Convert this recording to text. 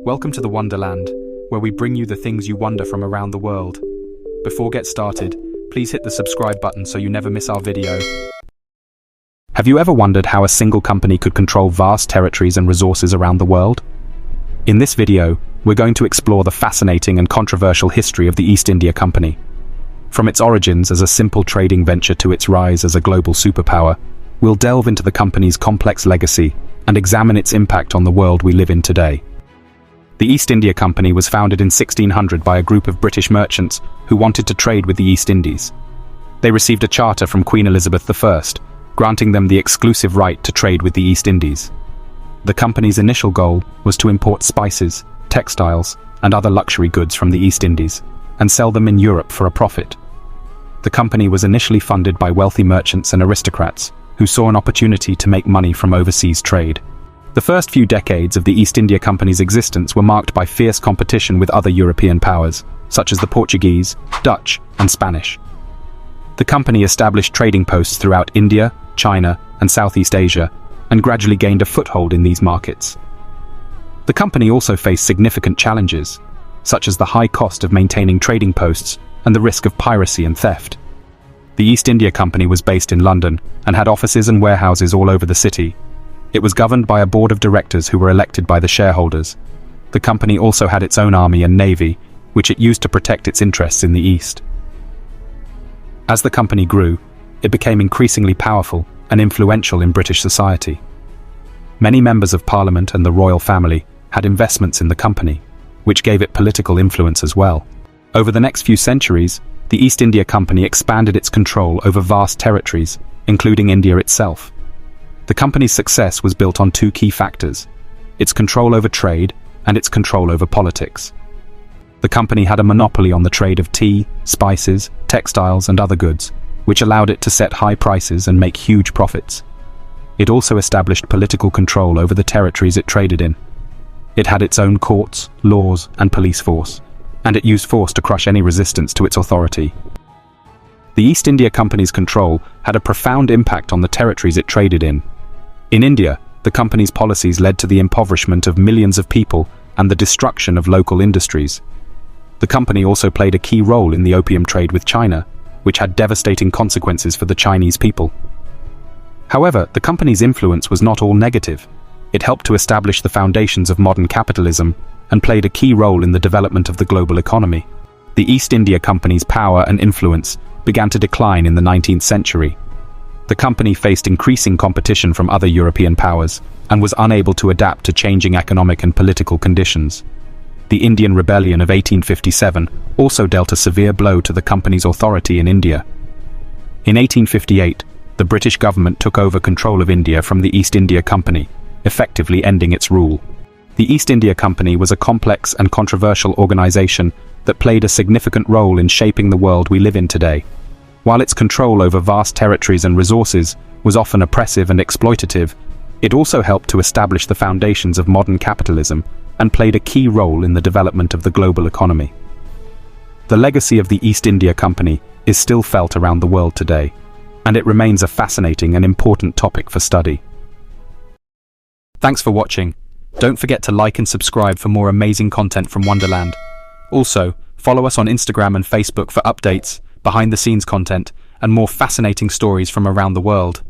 Welcome to the Wonderland, where we bring you the things you wonder from around the world. Before we get started, please hit the subscribe button so you never miss our video. Have you ever wondered how a single company could control vast territories and resources around the world? In this video, we're going to explore the fascinating and controversial history of the East India Company. From its origins as a simple trading venture to its rise as a global superpower, we'll delve into the company's complex legacy and examine its impact on the world we live in today. The East India Company was founded in 1600 by a group of British merchants who wanted to trade with the East Indies. They received a charter from Queen Elizabeth I, granting them the exclusive right to trade with the East Indies. The company's initial goal was to import spices, textiles, and other luxury goods from the East Indies, and sell them in Europe for a profit. The company was initially funded by wealthy merchants and aristocrats, who saw an opportunity to make money from overseas trade. The first few decades of the East India Company's existence were marked by fierce competition with other European powers, such as the Portuguese, Dutch, and Spanish. The company established trading posts throughout India, China, and Southeast Asia, and gradually gained a foothold in these markets. The company also faced significant challenges, such as the high cost of maintaining trading posts and the risk of piracy and theft. The East India Company was based in London and had offices and warehouses all over the city. It was governed by a board of directors who were elected by the shareholders. The company also had its own army and navy, which it used to protect its interests in the East. As the company grew, it became increasingly powerful and influential in British society. Many members of Parliament and the royal family had investments in the company, which gave it political influence as well. Over the next few centuries, the East India Company expanded its control over vast territories, including India itself. The company's success was built on two key factors: its control over trade and its control over politics. The company had a monopoly on the trade of tea, spices, textiles, and other goods, which allowed it to set high prices and make huge profits. It also established political control over the territories it traded in. It had its own courts, laws, and police force, and it used force to crush any resistance to its authority. The East India Company's control had a profound impact on the territories it traded in. In India, the company's policies led to the impoverishment of millions of people and the destruction of local industries. The company also played a key role in the opium trade with China, which had devastating consequences for the Chinese people. However, the company's influence was not all negative. It helped to establish the foundations of modern capitalism and played a key role in the development of the global economy. The East India Company's power and influence began to decline in the 19th century. The company faced increasing competition from other European powers and was unable to adapt to changing economic and political conditions. The Indian Rebellion of 1857 also dealt a severe blow to the company's authority in India. In 1858, the British government took over control of India from the East India Company, effectively ending its rule. The East India Company was a complex and controversial organization that played a significant role in shaping the world we live in today. While its control over vast territories and resources was often oppressive and exploitative, it also helped to establish the foundations of modern capitalism and played a key role in the development of the global economy. The legacy of the East India Company is still felt around the world today, and it remains a fascinating and important topic for study. Thanks for watching. Don't forget to like and subscribe for more amazing content from Wonderland. Also, follow us on Instagram and Facebook for updates, behind-the-scenes content, and more fascinating stories from around the world.